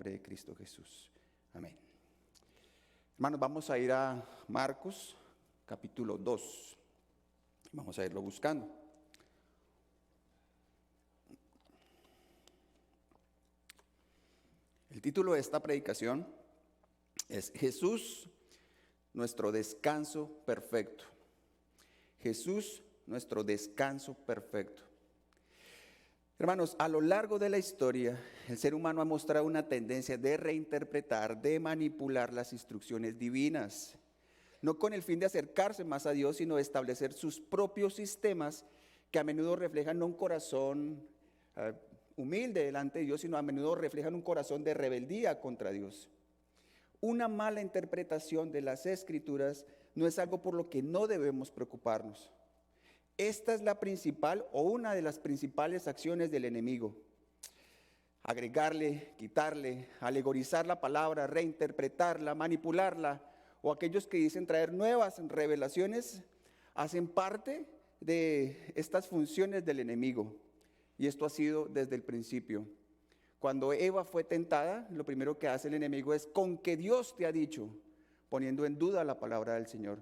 nombre de Cristo Jesús. Amén. Hermanos, vamos a ir a Marcos, capítulo 2. Vamos a irlo buscando. El título de esta predicación es Jesús, nuestro descanso perfecto. Jesús, nuestro descanso perfecto. Hermanos, a lo largo de la historia, el ser humano ha mostrado una tendencia de reinterpretar, de manipular las instrucciones divinas, no con el fin de acercarse más a Dios, sino de establecer sus propios sistemas que a menudo reflejan no un corazón humilde delante de Dios, sino a menudo reflejan un corazón de rebeldía contra Dios. Una mala interpretación de las Escrituras no es algo por lo que no debemos preocuparnos. Esta es la principal o una de las principales acciones del enemigo. Agregarle, quitarle, alegorizar la palabra, reinterpretarla, manipularla, o aquellos que dicen traer nuevas revelaciones, hacen parte de estas funciones del enemigo. Y esto ha sido desde el principio. Cuando Eva fue tentada, lo primero que hace el enemigo es con que Dios te ha dicho, poniendo en duda la palabra del Señor.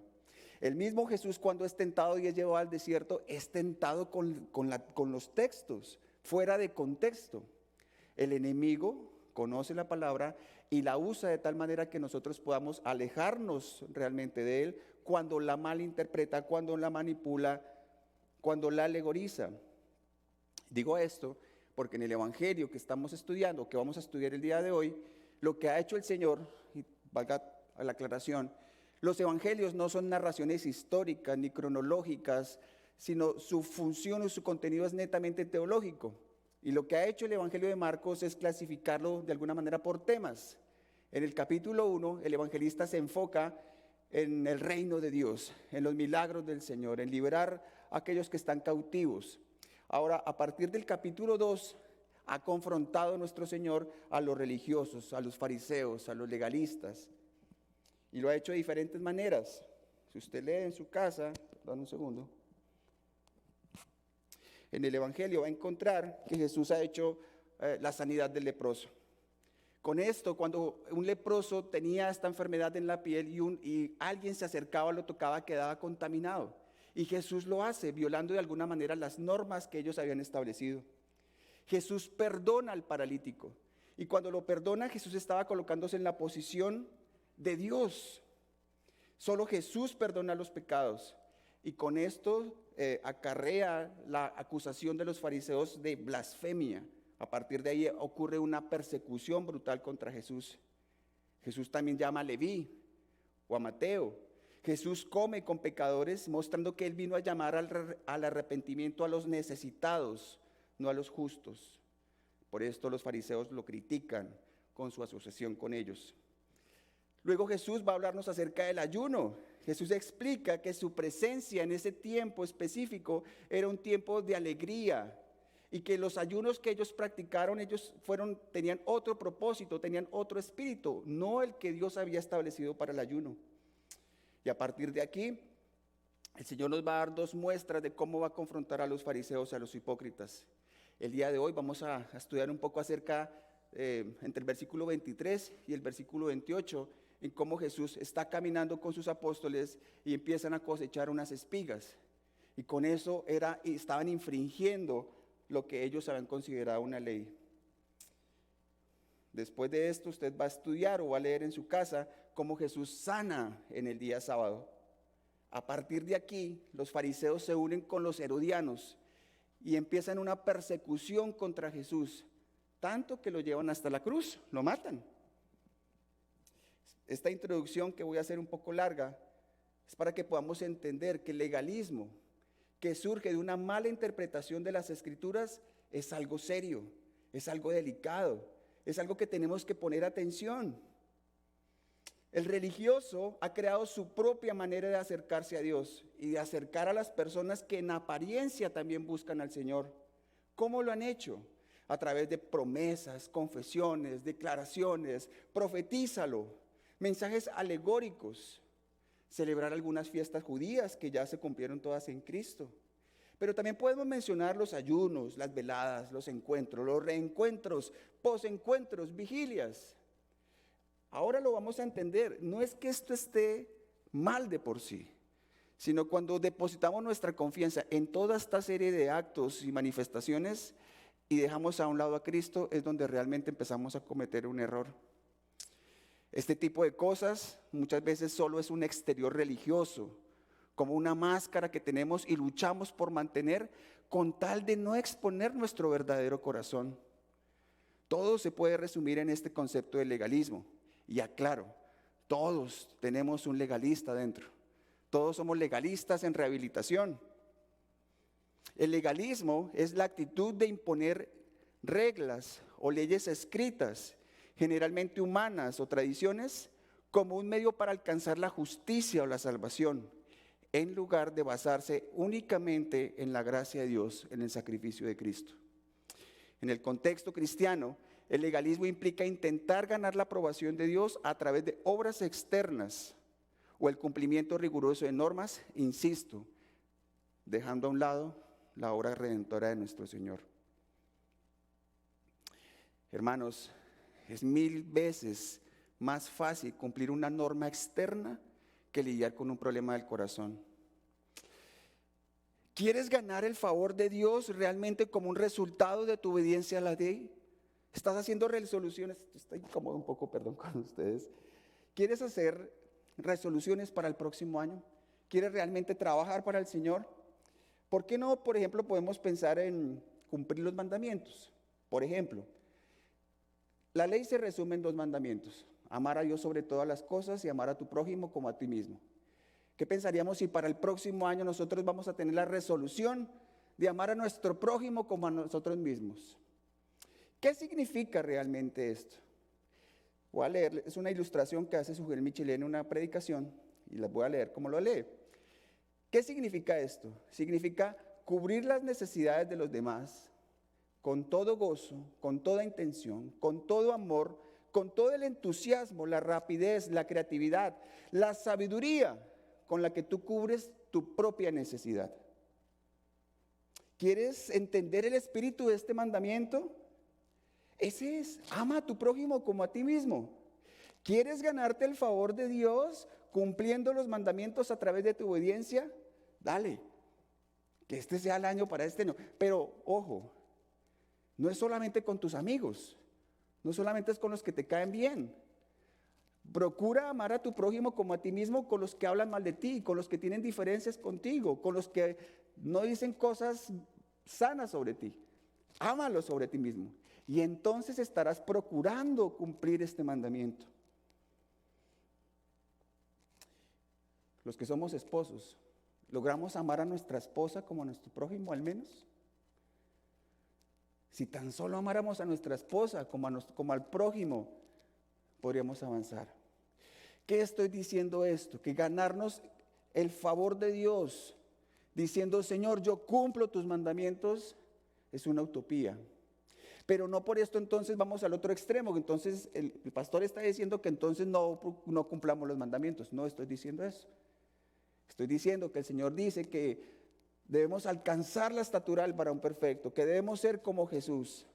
El mismo Jesús, cuando es tentado y es llevado al desierto, es tentado con los textos, fuera de contexto. El enemigo conoce la palabra y la usa de tal manera que nosotros podamos alejarnos realmente de él cuando la malinterpreta, cuando la manipula, cuando la alegoriza. Digo esto porque en el Evangelio que estamos estudiando, que vamos a estudiar el día de hoy, lo que ha hecho el Señor, y valga la aclaración, los evangelios no son narraciones históricas ni cronológicas, sino su función o su contenido es netamente teológico. Y lo que ha hecho el evangelio de Marcos es clasificarlo de alguna manera por temas. En el capítulo 1, el evangelista se enfoca en el reino de Dios, en los milagros del Señor, en liberar a aquellos que están cautivos. Ahora, a partir del capítulo 2, ha confrontado nuestro Señor a los religiosos, a los fariseos, a los legalistas. Y lo ha hecho de diferentes maneras. Si usted lee en su casa, dame un segundo. En el Evangelio va a encontrar que Jesús ha hecho la sanidad del leproso. Con esto, cuando un leproso tenía esta enfermedad en la piel y alguien se acercaba, lo tocaba, quedaba contaminado. Y Jesús lo hace, violando de alguna manera las normas que ellos habían establecido. Jesús perdona al paralítico. Y cuando lo perdona, Jesús estaba colocándose en la posición de Dios. Solo Jesús perdona los pecados. Y con esto acarrea la acusación de los fariseos de blasfemia. A partir de ahí ocurre una persecución brutal contra Jesús. Jesús también llama a Leví o a Mateo. Jesús come con pecadores, mostrando que Él vino a llamar al arrepentimiento a los necesitados, no a los justos. Por esto los fariseos lo critican con su asociación con ellos. Luego Jesús va a hablarnos acerca del ayuno. Jesús explica que su presencia en ese tiempo específico era un tiempo de alegría y que los ayunos que ellos practicaron, tenían otro propósito, tenían otro espíritu, no el que Dios había establecido para el ayuno. Y a partir de aquí, el Señor nos va a dar dos muestras de cómo va a confrontar a los fariseos y a los hipócritas. El día de hoy vamos a estudiar un poco acerca, entre el versículo 23 y el versículo 28, en cómo Jesús está caminando con sus apóstoles y empiezan a cosechar unas espigas. Y con eso estaban infringiendo lo que ellos habían considerado una ley. Después de esto, usted va a estudiar o va a leer en su casa cómo Jesús sana en el día sábado. A partir de aquí, los fariseos se unen con los herodianos y empiezan una persecución contra Jesús, tanto que lo llevan hasta la cruz, lo matan. Esta introducción que voy a hacer un poco larga es para que podamos entender que el legalismo que surge de una mala interpretación de las Escrituras es algo serio, es algo delicado, es algo que tenemos que poner atención. El religioso ha creado su propia manera de acercarse a Dios y de acercar a las personas que en apariencia también buscan al Señor. ¿Cómo lo han hecho? A través de promesas, confesiones, declaraciones, profetízalo, mensajes alegóricos, celebrar algunas fiestas judías que ya se cumplieron todas en Cristo. Pero también podemos mencionar los ayunos, las veladas, los encuentros, los reencuentros, posencuentros, vigilias. Ahora lo vamos a entender. No es que esto esté mal de por sí, sino cuando depositamos nuestra confianza en toda esta serie de actos y manifestaciones y dejamos a un lado a Cristo, es donde realmente empezamos a cometer un error. Este tipo de cosas muchas veces solo es un exterior religioso, como una máscara que tenemos y luchamos por mantener con tal de no exponer nuestro verdadero corazón. Todo se puede resumir en este concepto de legalismo. Y aclaro, todos tenemos un legalista dentro. Todos somos legalistas en rehabilitación. El legalismo es la actitud de imponer reglas o leyes escritas, generalmente humanas o tradiciones, como un medio para alcanzar la justicia o la salvación, en lugar de basarse únicamente en la gracia de Dios, en el sacrificio de Cristo. En el contexto cristiano, el legalismo implica intentar ganar la aprobación de Dios a través de obras externas o el cumplimiento riguroso de normas, insisto, dejando a un lado la obra redentora de nuestro Señor. Hermanos, es 1000 veces más fácil cumplir una norma externa que lidiar con un problema del corazón. ¿Quieres ganar el favor de Dios realmente como un resultado de tu obediencia a la ley? ¿Estás haciendo resoluciones? Estoy incómodo un poco, perdón con ustedes. ¿Quieres hacer resoluciones para el próximo año? ¿Quieres realmente trabajar para el Señor? ¿Por qué no, por ejemplo, podemos pensar en cumplir los mandamientos? Por ejemplo, la ley se resume en 2 mandamientos: amar a Dios sobre todas las cosas y amar a tu prójimo como a ti mismo. ¿Qué pensaríamos si para el próximo año nosotros vamos a tener la resolución de amar a nuestro prójimo como a nosotros mismos? ¿Qué significa realmente esto? Voy a leer, es una ilustración que hace Sugel Michelén en una predicación y la voy a leer como lo lee. ¿Qué significa esto? Significa cubrir las necesidades de los demás con todo gozo, con toda intención, con todo amor, con todo el entusiasmo, la rapidez, la creatividad, la sabiduría con la que tú cubres tu propia necesidad. ¿Quieres entender el espíritu de este mandamiento? Ese es, ama a tu prójimo como a ti mismo. ¿Quieres ganarte el favor de Dios cumpliendo los mandamientos a través de tu obediencia? Dale, que este sea el año para este año. Pero, ojo, no es solamente con tus amigos, no solamente es con los que te caen bien. Procura amar a tu prójimo como a ti mismo con los que hablan mal de ti, con los que tienen diferencias contigo, con los que no dicen cosas sanas sobre ti. Ámalos sobre ti mismo. Y entonces estarás procurando cumplir este mandamiento. Los que somos esposos, ¿logramos amar a nuestra esposa como a nuestro prójimo al menos? Si tan solo amáramos a nuestra esposa como al prójimo, podríamos avanzar. ¿Qué estoy diciendo esto? Que ganarnos el favor de Dios, diciendo, Señor, yo cumplo tus mandamientos, es una utopía. Pero no por esto entonces vamos al otro extremo. Entonces el pastor está diciendo que entonces no cumplamos los mandamientos. No estoy diciendo eso. Estoy diciendo que el Señor dice que debemos alcanzar la estatura del varón perfecto, que debemos ser como Jesús,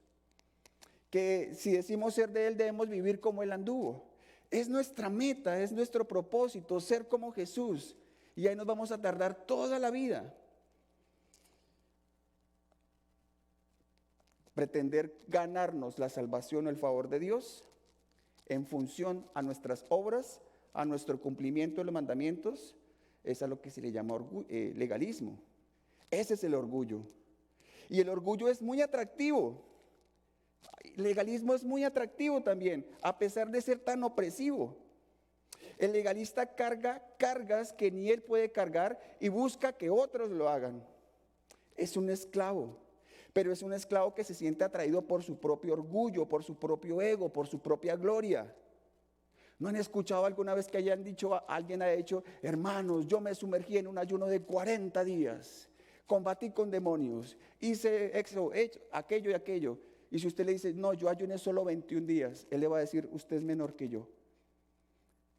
que si decimos ser de Él debemos vivir como Él anduvo. Es nuestra meta, es nuestro propósito, ser como Jesús. Y ahí nos vamos a tardar toda la vida. Pretender ganarnos la salvación o el favor de Dios en función a nuestras obras, a nuestro cumplimiento de los mandamientos, es a lo que se le llama legalismo. Ese es el orgullo. Y el orgullo es muy atractivo. El legalismo es muy atractivo también, a pesar de ser tan opresivo. El legalista carga cargas que ni él puede cargar y busca que otros lo hagan. Es un esclavo, pero es un esclavo que se siente atraído por su propio orgullo, por su propio ego, por su propia gloria. ¿No han escuchado alguna vez que alguien haya dicho, hermanos, yo me sumergí en un ayuno de 40 días, combatí con demonios, hice aquello y aquello? Y si usted le dice, no, yo ayuné solo 21 días, él le va a decir, usted es menor que yo.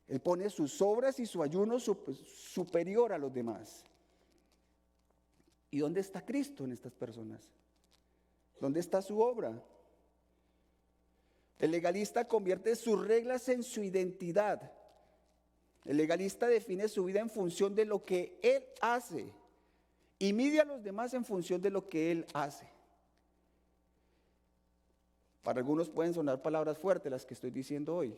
Él pone sus obras y su ayuno superior a los demás. ¿Y dónde está Cristo en estas personas? ¿Dónde está su obra? El legalista convierte sus reglas en su identidad. El legalista define su vida en función de lo que él hace y mide a los demás en función de lo que él hace. Para algunos pueden sonar palabras fuertes las que estoy diciendo hoy.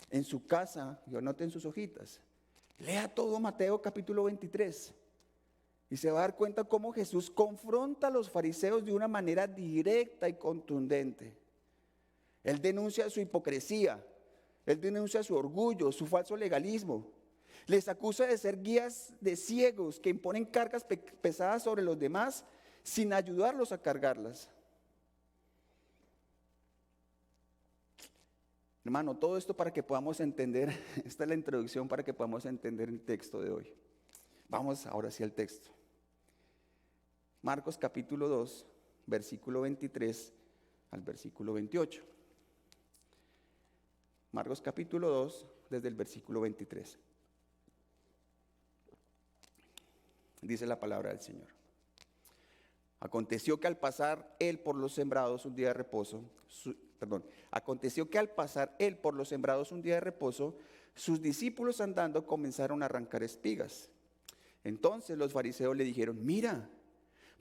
En su casa, y anoten sus hojitas, lea todo Mateo capítulo 23 y se va a dar cuenta cómo Jesús confronta a los fariseos de una manera directa y contundente. Él denuncia su hipocresía, él denuncia su orgullo, su falso legalismo. Les acusa de ser guías de ciegos que imponen cargas pesadas sobre los demás sin ayudarlos a cargarlas. Hermano, todo esto para que podamos entender, esta es la introducción para que podamos entender el texto de hoy. Vamos ahora sí al texto. Marcos capítulo 2, versículo 23 al versículo 28. Marcos capítulo 2, desde el versículo 23. Dice la palabra del Señor. Aconteció que al pasar él por los sembrados un día de reposo, sus discípulos andando comenzaron a arrancar espigas. Entonces los fariseos le dijeron: mira,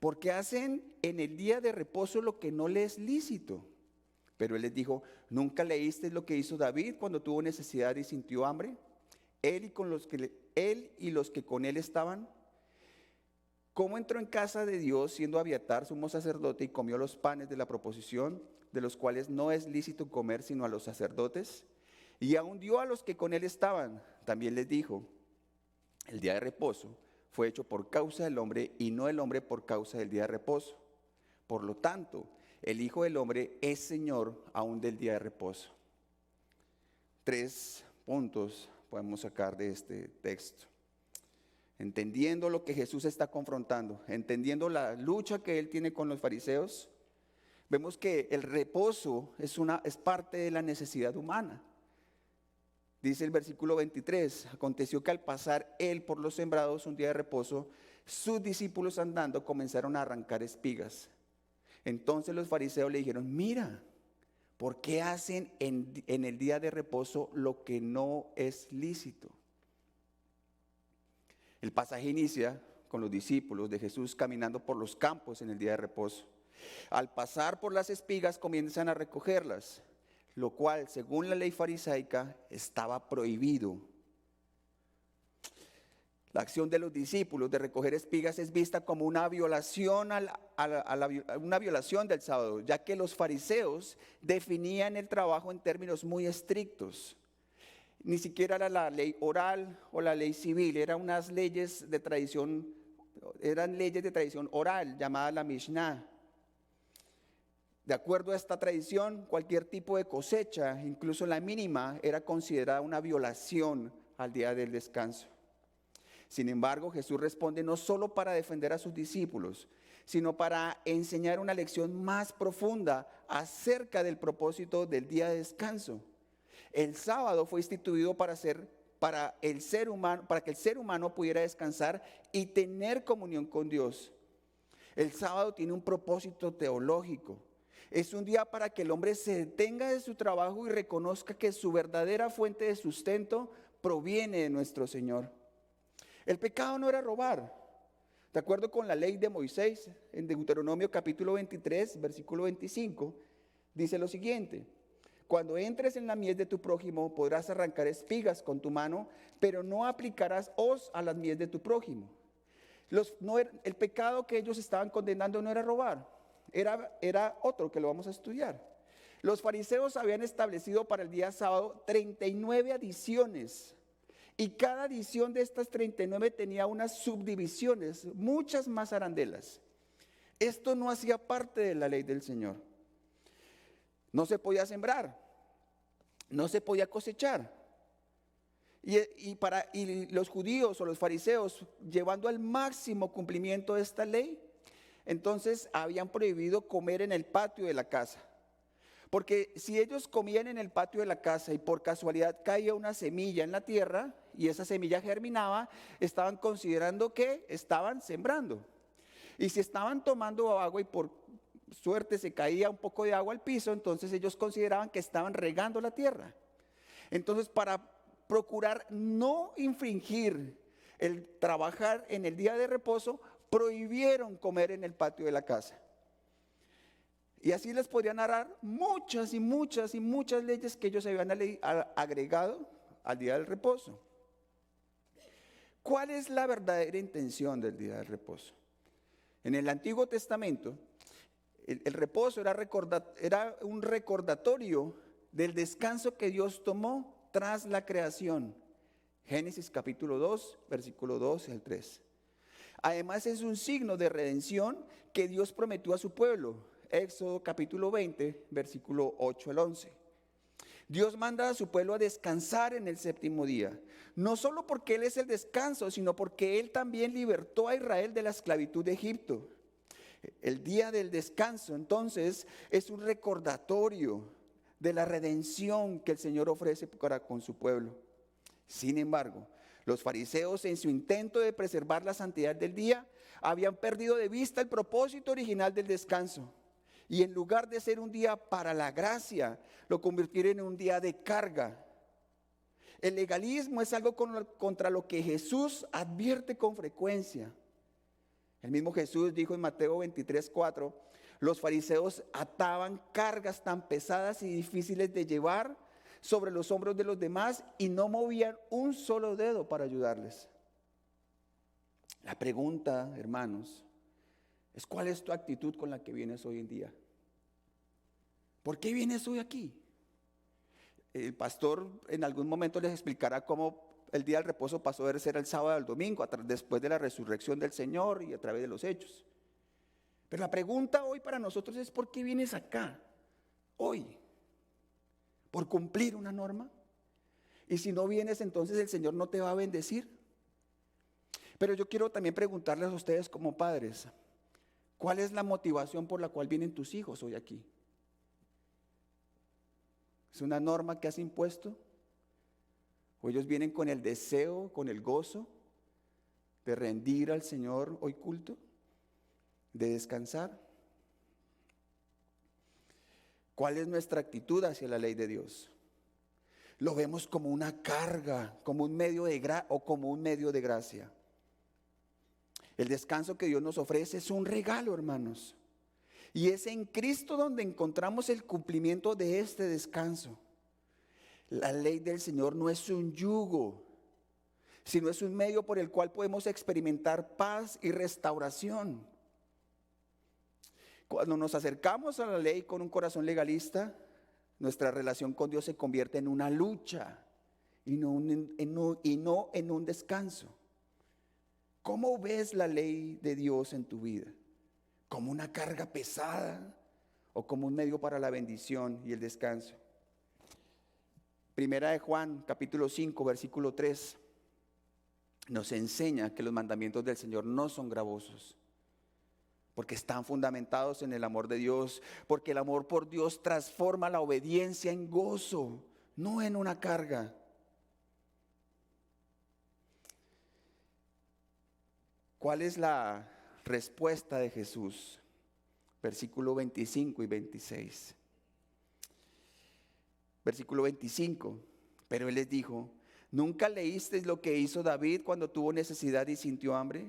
¿por qué hacen en el día de reposo lo que no les es lícito? Pero él les dijo: ¿nunca leíste lo que hizo David cuando tuvo necesidad y sintió hambre? Él y los que con él estaban. ¿Cómo entró en casa de Dios siendo Abiatar sumo sacerdote y comió los panes de la proposición, de los cuales no es lícito comer sino a los sacerdotes? Y aún dio a los que con él estaban. También les dijo: el día de reposo fue hecho por causa del hombre y no el hombre por causa del día de reposo. Por lo tanto, el Hijo del Hombre es Señor aún del día de reposo. 3 puntos podemos sacar de este texto. Entendiendo lo que Jesús está confrontando, entendiendo la lucha que él tiene con los fariseos, vemos que el reposo es parte de la necesidad humana. Dice el versículo 23, aconteció que al pasar él por los sembrados un día de reposo, sus discípulos andando comenzaron a arrancar espigas. Entonces los fariseos le dijeron: mira, ¿por qué hacen en el día de reposo lo que no es lícito? El pasaje inicia con los discípulos de Jesús caminando por los campos en el día de reposo. Al pasar por las espigas comienzan a recogerlas, lo cual, según la ley farisaica, estaba prohibido. La acción de los discípulos de recoger espigas es vista como una violación, una violación del sábado, ya que los fariseos definían el trabajo en términos muy estrictos. Ni siquiera era la ley oral o la ley civil, eran leyes de tradición oral, llamada la Mishnah. De acuerdo a esta tradición, cualquier tipo de cosecha, incluso la mínima, era considerada una violación al día del descanso. Sin embargo, Jesús responde no solo para defender a sus discípulos, sino para enseñar una lección más profunda acerca del propósito del día de descanso. El sábado fue instituido para que el ser humano pudiera descansar y tener comunión con Dios. El sábado tiene un propósito teológico. Es un día para que el hombre se detenga de su trabajo y reconozca que su verdadera fuente de sustento proviene de nuestro Señor. El pecado no era robar. De acuerdo con la ley de Moisés, en Deuteronomio capítulo 23, versículo 25, dice lo siguiente: cuando entres en la mies de tu prójimo, podrás arrancar espigas con tu mano, pero no aplicarás hoz a las mies de tu prójimo. El pecado que ellos estaban condenando no era robar, era otro que lo vamos a estudiar. Los fariseos habían establecido para el día sábado 39 adiciones. Y cada adición de estas 39 tenía unas subdivisiones, muchas más arandelas. Esto no hacía parte de la ley del Señor. No se podía sembrar, no se podía cosechar. Y los judíos o los fariseos, llevando al máximo cumplimiento de esta ley, entonces habían prohibido comer en el patio de la casa. Porque si ellos comían en el patio de la casa y por casualidad caía una semilla en la tierra y esa semilla germinaba, estaban considerando que estaban sembrando. Y si estaban tomando agua y por suerte se caía un poco de agua al piso, entonces ellos consideraban que estaban regando la tierra. Entonces, para procurar no infringir el trabajar en el día de reposo, prohibieron comer en el patio de la casa. Y así les podrían narrar muchas y muchas y muchas leyes que ellos habían agregado al día del reposo. ¿Cuál es la verdadera intención del día del reposo? En el Antiguo Testamento, el reposo era un recordatorio del descanso que Dios tomó tras la creación. Génesis capítulo 2, versículo 2 al 3. Además es un signo de redención que Dios prometió a su pueblo. Éxodo capítulo 20, versículo 8 al 11. Dios manda a su pueblo a descansar en el séptimo día, no solo porque Él es el descanso, sino porque Él también libertó a Israel de la esclavitud de Egipto. El día del descanso, entonces, es un recordatorio de la redención que el Señor ofrece para con su pueblo. Sin embargo, los fariseos, en su intento de preservar la santidad del día, habían perdido de vista el propósito original del descanso. Y en lugar de ser un día para la gracia, lo convirtieron en un día de carga. El legalismo es algo contra lo que Jesús advierte con frecuencia. El mismo Jesús dijo en Mateo 23:4, los fariseos ataban cargas tan pesadas y difíciles de llevar sobre los hombros de los demás y no movían un solo dedo para ayudarles. La pregunta, hermanos, es: ¿cuál es tu actitud con la que vienes hoy en día? ¿Por qué vienes hoy aquí? El pastor en algún momento les explicará cómo el día del reposo pasó de ser el sábado al domingo, después de la resurrección del Señor y a través de los hechos. Pero la pregunta hoy para nosotros es: ¿por qué vienes acá hoy? ¿Por cumplir una norma? Y si no vienes, entonces el Señor no te va a bendecir. Pero yo quiero también preguntarles a ustedes como padres, ¿cuál es la motivación por la cual vienen tus hijos hoy aquí? ¿Es una norma que has impuesto? ¿O ellos vienen con el deseo, con el gozo de rendir al Señor hoy culto? ¿De descansar? ¿Cuál es nuestra actitud hacia la ley de Dios? ¿Lo vemos como una carga, como un medio de gracia? El descanso que Dios nos ofrece es un regalo, hermanos. Y es en Cristo donde encontramos el cumplimiento de este descanso. La ley del Señor no es un yugo, sino es un medio por el cual podemos experimentar paz y restauración. Cuando nos acercamos a la ley con un corazón legalista, nuestra relación con Dios se convierte en una lucha y no en un descanso. ¿Cómo ves la ley de Dios en tu vida? ¿Como una carga pesada o como un medio para la bendición y el descanso? Primera de Juan, capítulo 5, versículo 3, nos enseña que los mandamientos del Señor no son gravosos, porque están fundamentados en el amor de Dios, porque el amor por Dios transforma la obediencia en gozo, no en una carga. ¿Cuál es la respuesta de Jesús? Versículo 25 y 26. Versículo 25. Pero él les dijo: ¿nunca leísteis lo que hizo David cuando tuvo necesidad y sintió hambre?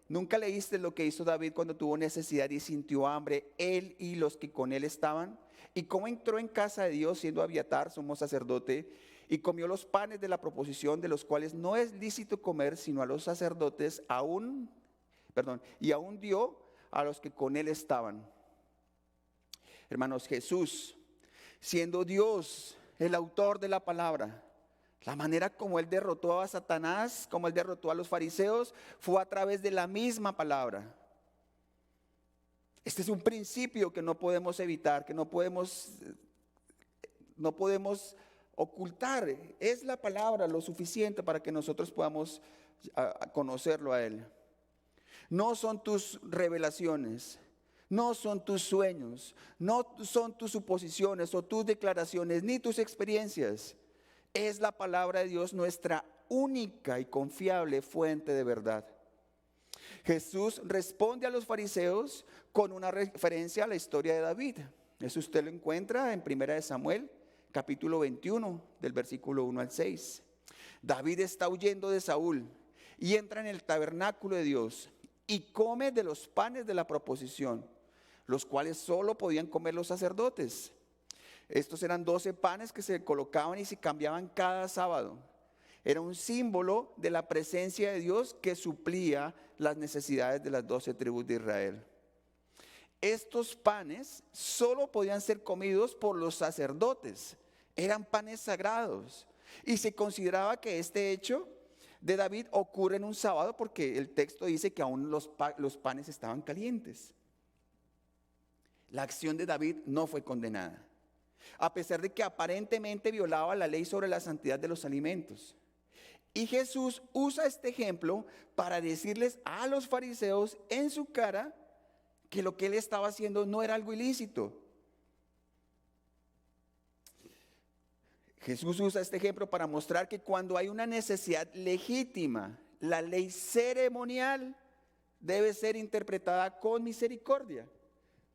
¿Nunca leísteis lo que hizo David cuando tuvo necesidad y sintió hambre, él y los que con él estaban? Y cómo entró en casa de Dios siendo Abiatar sumo sacerdote, y comió los panes de la proposición, de los cuales no es lícito comer sino a los sacerdotes, y aún dio a los que con él estaban. Hermanos, Jesús, siendo Dios, el autor de la palabra, la manera como Él derrotó a Satanás, como Él derrotó a los fariseos, fue a través de la misma palabra. Este es un principio que no podemos evitar, que no podemos ocultar. Es la palabra lo suficiente para que nosotros podamos conocerlo a Él. No son tus revelaciones, no son tus sueños, no son tus suposiciones o tus declaraciones, ni tus experiencias. Es la palabra de Dios nuestra única y confiable fuente de verdad. Jesús responde a los fariseos con una referencia a la historia de David. Eso usted lo encuentra en 1 Samuel, capítulo 21, del versículo 1 al 6. David está huyendo de Saúl y entra en el tabernáculo de Dios y come de los panes de la proposición, los cuales solo podían comer los sacerdotes. Estos eran 12 panes que se colocaban y se cambiaban cada sábado. Era un símbolo de la presencia de Dios que suplía las necesidades de las 12 tribus de Israel. Estos panes solo podían ser comidos por los sacerdotes. Eran panes sagrados. Y se consideraba que este hecho de David ocurre en un sábado porque el texto dice que aún los panes estaban calientes. La acción de David no fue condenada, a pesar de que aparentemente violaba la ley sobre la santidad de los alimentos. Y Jesús usa este ejemplo para decirles a los fariseos en su cara que lo que él estaba haciendo no era algo ilícito. Jesús usa este ejemplo para mostrar que cuando hay una necesidad legítima, la ley ceremonial debe ser interpretada con misericordia.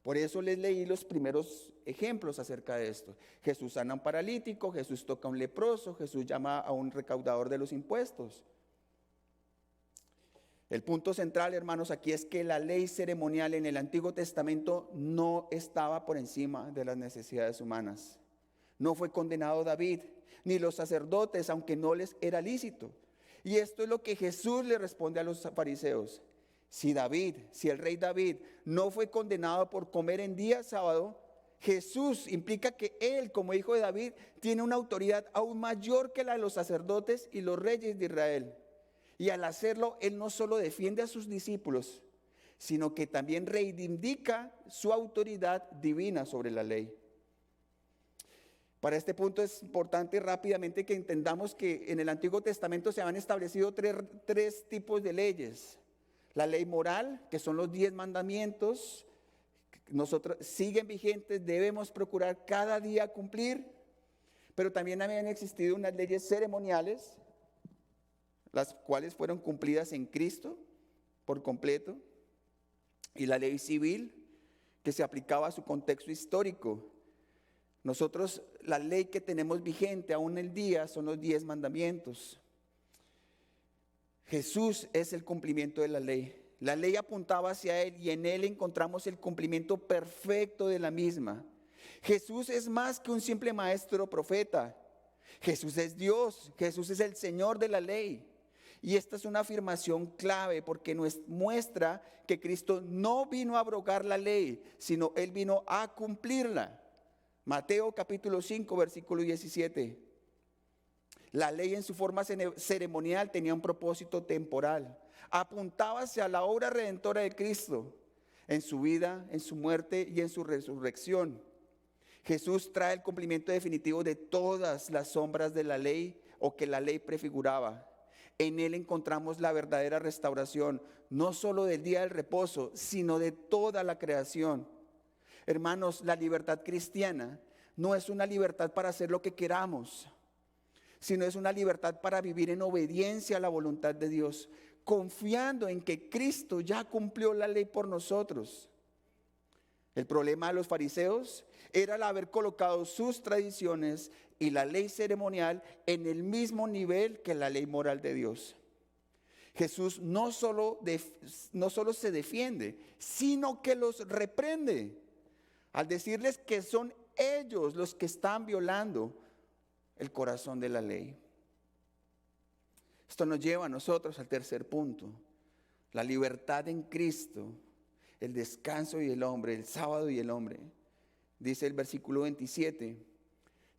Por eso les leí los primeros ejemplos acerca de esto. Jesús sana a un paralítico, Jesús toca a un leproso, Jesús llama a un recaudador de los impuestos. El punto central, hermanos, aquí es que la ley ceremonial en el Antiguo Testamento no estaba por encima de las necesidades humanas. No fue condenado David, ni los sacerdotes, aunque no les era lícito. Y esto es lo que Jesús le responde a los fariseos. Si el rey David no fue condenado por comer en día sábado, Jesús implica que él, como hijo de David, tiene una autoridad aún mayor que la de los sacerdotes y los reyes de Israel. Y al hacerlo, él no solo defiende a sus discípulos, sino que también reivindica su autoridad divina sobre la ley. Para este punto es importante rápidamente que entendamos que en el Antiguo Testamento se han establecido tres tipos de leyes. La ley moral, que son los 10 mandamientos, nosotros siguen vigentes, debemos procurar cada día cumplir, pero también habían existido unas leyes ceremoniales, las cuales fueron cumplidas en Cristo por completo, y la ley civil, que se aplicaba a su contexto histórico. Nosotros, la ley que tenemos vigente aún el día son los 10 mandamientos. Jesús es el cumplimiento de la ley. La ley apuntaba hacia Él y en Él encontramos el cumplimiento perfecto de la misma. Jesús es más que un simple maestro o profeta. Jesús es Dios, Jesús es el Señor de la ley. Y esta es una afirmación clave porque nos muestra que Cristo no vino a abrogar la ley, sino Él vino a cumplirla. Mateo capítulo 5, versículo 17. La ley en su forma ceremonial tenía un propósito temporal. Apuntaba hacia la obra redentora de Cristo en su vida, en su muerte y en su resurrección. Jesús trae el cumplimiento definitivo de todas las sombras de la ley o que la ley prefiguraba. En Él encontramos la verdadera restauración, no solo del día del reposo, sino de toda la creación. Hermanos, la libertad cristiana no es una libertad para hacer lo que queramos, sino es una libertad para vivir en obediencia a la voluntad de Dios, confiando en que Cristo ya cumplió la ley por nosotros. El problema de los fariseos era el haber colocado sus tradiciones y la ley ceremonial en el mismo nivel que la ley moral de Dios. Jesús no solo se defiende, sino que los reprende al decirles que son ellos los que están violando el corazón de la ley. Esto nos lleva a nosotros al tercer punto: la libertad en Cristo, el descanso y el hombre, el sábado y el hombre. Dice el versículo 27,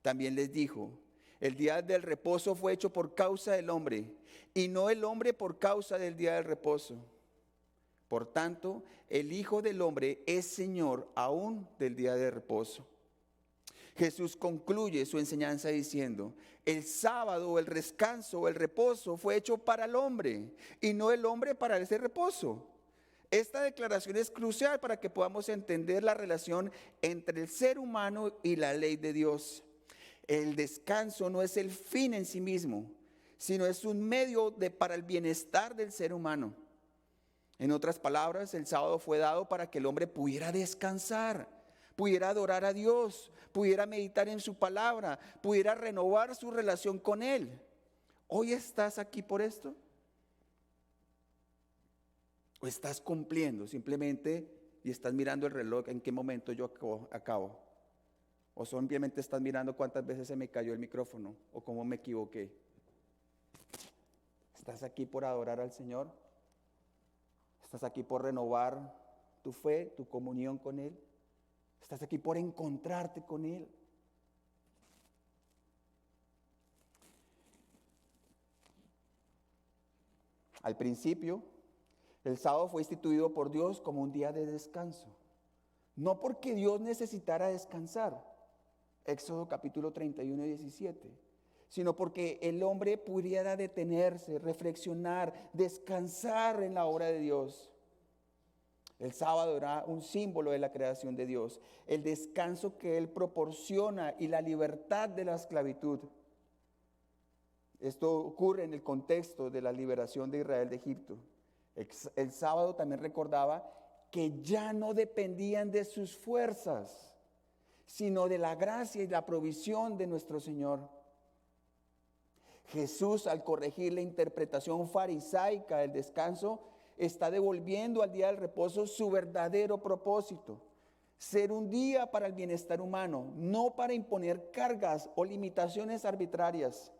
también les dijo: el día del reposo fue hecho por causa del hombre, y no el hombre por causa del día del reposo. Por tanto, el Hijo del Hombre es Señor aún del día de reposo. Jesús concluye su enseñanza diciendo: el sábado, el descanso, el reposo fue hecho para el hombre y no el hombre para ese reposo. Esta declaración es crucial para que podamos entender la relación entre el ser humano y la ley de Dios. El descanso no es el fin en sí mismo, sino es un medio para el bienestar del ser humano. En otras palabras, el sábado fue dado para que el hombre pudiera descansar, pudiera adorar a Dios, pudiera meditar en su palabra, pudiera renovar su relación con Él. ¿Hoy estás aquí por esto? ¿O estás cumpliendo simplemente y estás mirando el reloj en qué momento yo acabo? ¿O simplemente estás mirando cuántas veces se me cayó el micrófono o cómo me equivoqué? ¿Estás aquí por adorar al Señor? ¿Estás aquí por renovar tu fe, tu comunión con Él? ¿Estás aquí por encontrarte con Él? Al principio, el sábado fue instituido por Dios como un día de descanso. No porque Dios necesitara descansar, Éxodo capítulo 31 y 17, sino porque el hombre pudiera detenerse, reflexionar, descansar en la obra de Dios. El sábado era un símbolo de la creación de Dios, el descanso que Él proporciona y la libertad de la esclavitud. Esto ocurre en el contexto de la liberación de Israel de Egipto. El sábado también recordaba que ya no dependían de sus fuerzas, sino de la gracia y la provisión de nuestro Señor. Jesús, al corregir la interpretación farisaica del descanso, está devolviendo al día del reposo su verdadero propósito: ser un día para el bienestar humano, no para imponer cargas o limitaciones arbitrarias.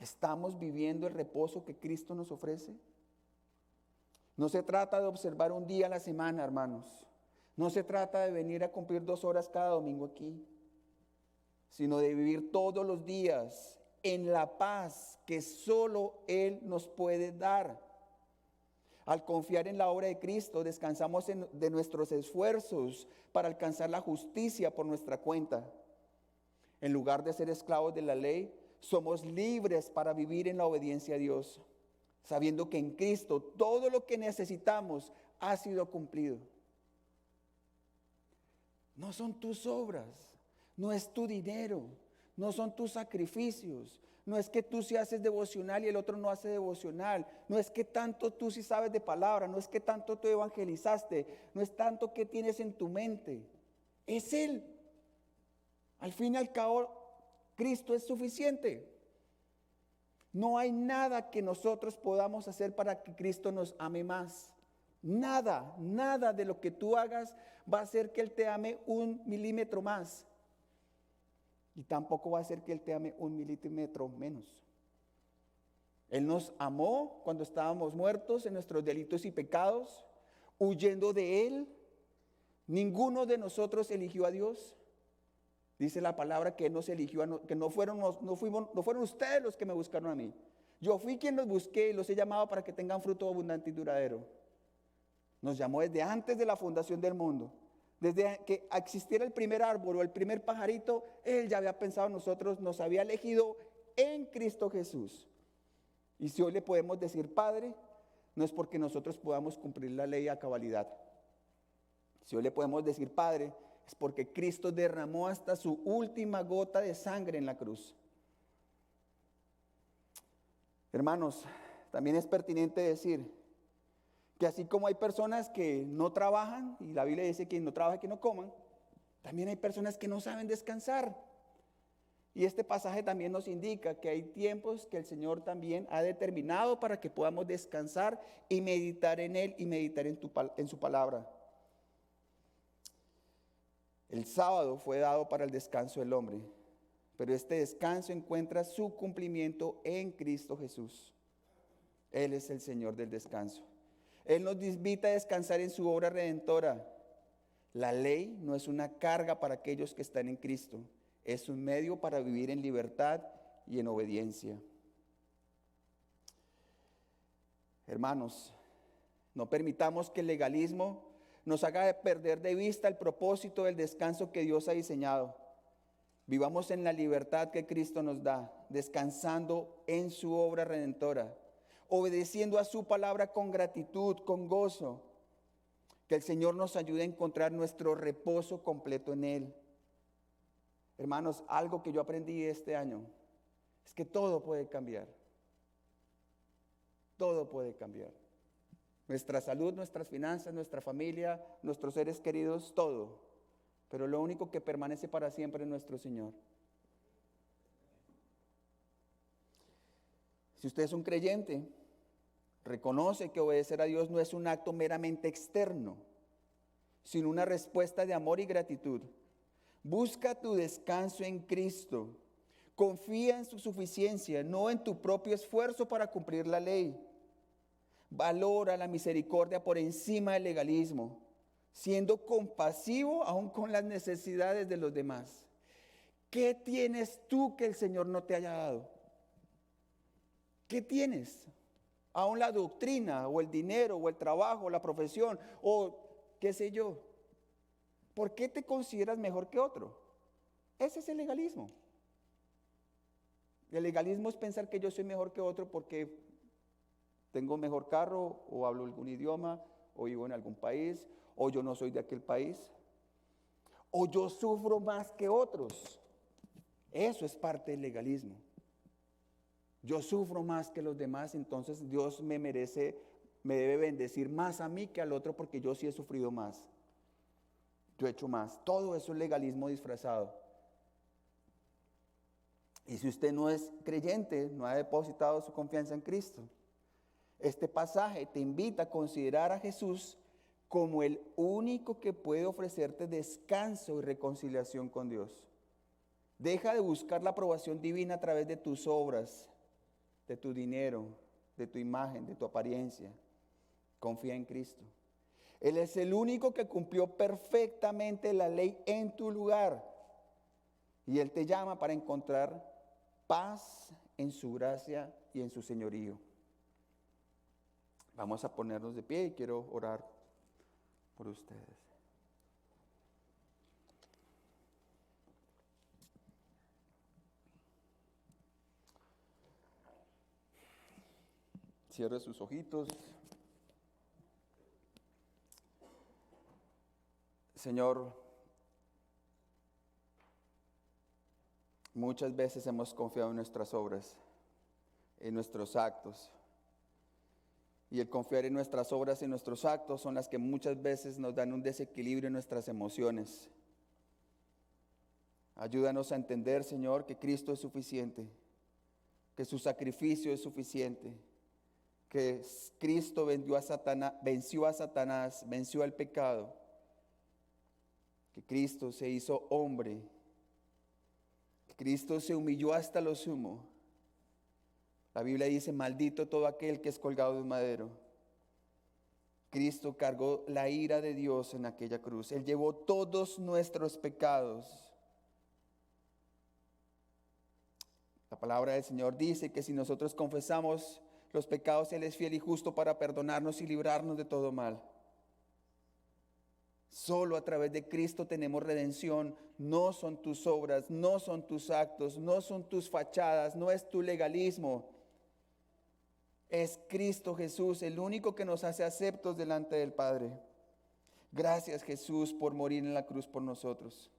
¿Estamos viviendo el reposo que Cristo nos ofrece? No se trata de observar un día a la semana, hermanos. No se trata de venir a cumplir 2 horas cada domingo aquí, sino de vivir todos los días en la paz que solo Él nos puede dar. Al confiar en la obra de Cristo, descansamos de nuestros esfuerzos para alcanzar la justicia por nuestra cuenta. En lugar de ser esclavos de la ley, somos libres para vivir en la obediencia a Dios, sabiendo que en Cristo todo lo que necesitamos ha sido cumplido. No son tus obras, no es tu dinero, no son tus sacrificios, no es que tú sí haces devocional y el otro no hace devocional, no es que tanto tú sí sabes de palabra, no es que tanto tú evangelizaste, no es tanto que tienes en tu mente, es Él. Al fin y al cabo, Cristo es suficiente. No hay nada que nosotros podamos hacer para que Cristo nos ame más. Nada, nada de lo que tú hagas va a hacer que Él te ame 1 milímetro más. Y tampoco va a hacer que Él te ame 1 milímetro menos. Él nos amó cuando estábamos muertos en nuestros delitos y pecados, huyendo de Él. Ninguno de nosotros eligió a Dios. Dice la palabra que Él nos eligió, que no fueron ustedes los que me buscaron a mí. Yo fui quien los busqué y los he llamado para que tengan fruto abundante y duradero. Nos llamó desde antes de la fundación del mundo. Desde que existiera el primer árbol o el primer pajarito, Él ya había pensado en nosotros, nos había elegido en Cristo Jesús. Y si hoy le podemos decir Padre, no es porque nosotros podamos cumplir la ley a cabalidad. Si hoy le podemos decir Padre, es porque Cristo derramó hasta su última gota de sangre en la cruz. Hermanos, también es pertinente decir que así como hay personas que no trabajan, y la Biblia dice que no trabaja que no coman, también hay personas que no saben descansar. Y este pasaje también nos indica que hay tiempos que el Señor también ha determinado para que podamos descansar y meditar en Él y meditar en su palabra. El sábado fue dado para el descanso del hombre, pero este descanso encuentra su cumplimiento en Cristo Jesús. Él es el Señor del descanso. Él nos invita a descansar en su obra redentora. La ley no es una carga para aquellos que están en Cristo, es un medio para vivir en libertad y en obediencia. Hermanos, no permitamos que el legalismo nos haga perder de vista el propósito del descanso que Dios ha diseñado. Vivamos en la libertad que Cristo nos da, descansando en su obra redentora, obedeciendo a su palabra con gratitud, con gozo. Que el Señor nos ayude a encontrar nuestro reposo completo en Él. Hermanos, algo que yo aprendí este año es que todo puede cambiar. Todo puede cambiar. Nuestra salud, nuestras finanzas, nuestra familia, nuestros seres queridos, todo. Pero lo único que permanece para siempre es nuestro Señor. Si usted es un creyente, reconoce que obedecer a Dios no es un acto meramente externo, sino una respuesta de amor y gratitud. Busca tu descanso en Cristo. Confía en su suficiencia, no en tu propio esfuerzo para cumplir la ley. Valora la misericordia por encima del legalismo, siendo compasivo aún con las necesidades de los demás. ¿Qué tienes tú que el Señor no te haya dado? ¿Qué tienes? Aún la doctrina, o el dinero, o el trabajo, o la profesión, o qué sé yo. ¿Por qué te consideras mejor que otro? Ese es el legalismo. El legalismo es pensar que yo soy mejor que otro porque tengo mejor carro, o hablo algún idioma, o vivo en algún país, o yo no soy de aquel país, o yo sufro más que otros. Eso es parte del legalismo. Yo sufro más que los demás, entonces Dios me debe bendecir más a mí que al otro porque yo sí he sufrido más. Yo he hecho más. Todo eso es legalismo disfrazado. Y si usted no es creyente, no ha depositado su confianza en Cristo, este pasaje te invita a considerar a Jesús como el único que puede ofrecerte descanso y reconciliación con Dios. Deja de buscar la aprobación divina a través de tus obras, de tu dinero, de tu imagen, de tu apariencia. Confía en Cristo. Él es el único que cumplió perfectamente la ley en tu lugar. Y Él te llama para encontrar paz en su gracia y en su señorío. Vamos a ponernos de pie y quiero orar por ustedes. Cierre sus ojitos. Señor, muchas veces hemos confiado en nuestras obras, en nuestros actos. Y el confiar en nuestras obras y nuestros actos son las que muchas veces nos dan un desequilibrio en nuestras emociones. Ayúdanos a entender, Señor, que Cristo es suficiente, que su sacrificio es suficiente, que Cristo venció a Satanás, venció al pecado, que Cristo se hizo hombre, que Cristo se humilló hasta lo sumo. La Biblia dice, maldito todo aquel que es colgado de un madero. Cristo cargó la ira de Dios en aquella cruz. Él llevó todos nuestros pecados. La palabra del Señor dice que si nosotros confesamos los pecados, Él es fiel y justo para perdonarnos y librarnos de todo mal. Solo a través de Cristo tenemos redención. No son tus obras, no son tus actos, no son tus fachadas, no es tu legalismo. Es Cristo Jesús, el único que nos hace aceptos delante del Padre. Gracias, Jesús, por morir en la cruz por nosotros.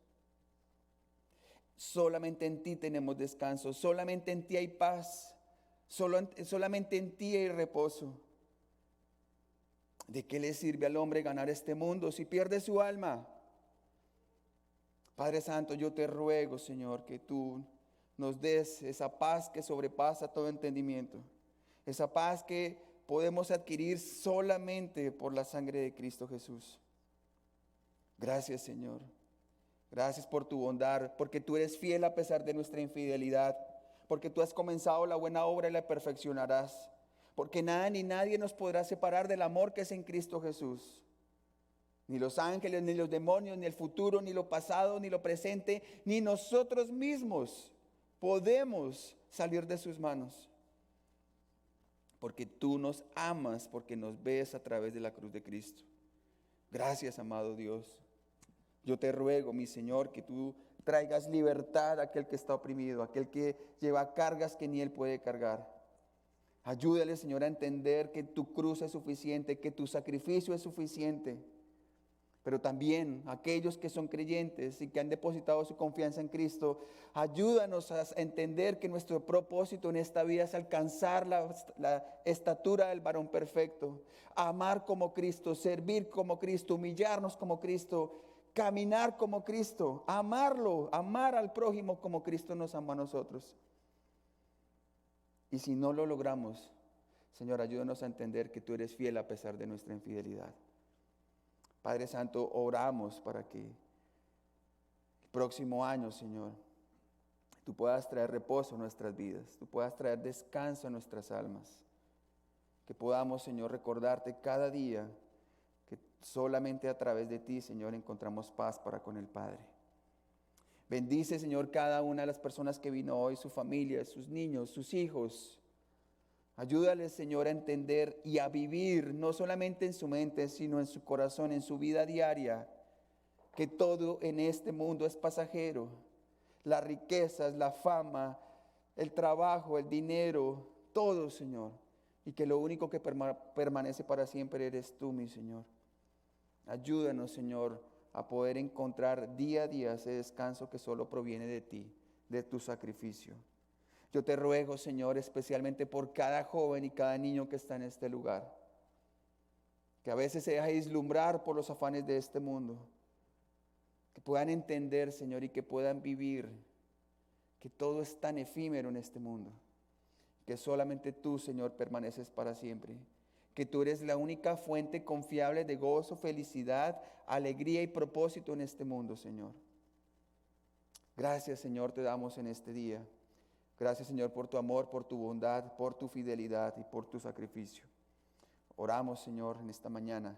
Solamente en ti tenemos descanso, solamente en ti hay paz, solamente en ti hay reposo. ¿De qué le sirve al hombre ganar este mundo si pierde su alma? Padre Santo, yo te ruego, Señor, que tú nos des esa paz que sobrepasa todo entendimiento. Esa paz que podemos adquirir solamente por la sangre de Cristo Jesús. Gracias, Señor. Gracias por tu bondad, porque tú eres fiel a pesar de nuestra infidelidad, porque tú has comenzado la buena obra y la perfeccionarás, porque nada ni nadie nos podrá separar del amor que es en Cristo Jesús. Ni los ángeles, ni los demonios, ni el futuro, ni lo pasado, ni lo presente, ni nosotros mismos podemos salir de sus manos. Porque tú nos amas, porque nos ves a través de la cruz de Cristo. Gracias, amado Dios. Yo te ruego, mi Señor, que tú traigas libertad a aquel que está oprimido, a aquel que lleva cargas que ni él puede cargar. Ayúdale, Señor, a entender que tu cruz es suficiente, que tu sacrificio es suficiente, pero también aquellos que son creyentes y que han depositado su confianza en Cristo, ayúdanos a entender que nuestro propósito en esta vida es alcanzar la estatura del varón perfecto, amar como Cristo, servir como Cristo, humillarnos como Cristo, caminar como Cristo, amarlo, amar al prójimo como Cristo nos amó a nosotros. Y si no lo logramos, Señor, ayúdanos a entender que tú eres fiel a pesar de nuestra infidelidad. Padre Santo, oramos para que el próximo año, Señor, tú puedas traer reposo a nuestras vidas, tú puedas traer descanso a nuestras almas, que podamos, Señor, recordarte cada día que solamente a través de ti, Señor, encontramos paz para con el Padre. Bendice, Señor, cada una de las personas que vino hoy, su familia, sus niños, sus hijos. Ayúdales, Señor, a entender y a vivir, no solamente en su mente, sino en su corazón, en su vida diaria, que todo en este mundo es pasajero. Las riquezas, la fama, el trabajo, el dinero, todo, Señor. Y que lo único que permanece para siempre eres tú, mi Señor. Ayúdanos, Señor, a poder encontrar día a día ese descanso que solo proviene de ti, de tu sacrificio. Yo te ruego, Señor, especialmente por cada joven y cada niño que está en este lugar, que a veces se deja vislumbrar por los afanes de este mundo, que puedan entender, Señor, y que puedan vivir que todo es tan efímero en este mundo, que solamente tú, Señor, permaneces para siempre, que tú eres la única fuente confiable de gozo, felicidad, alegría y propósito en este mundo, Señor. Gracias, Señor, te damos en este día. Gracias, Señor, por tu amor, por tu bondad, por tu fidelidad y por tu sacrificio. Oramos, Señor, en esta mañana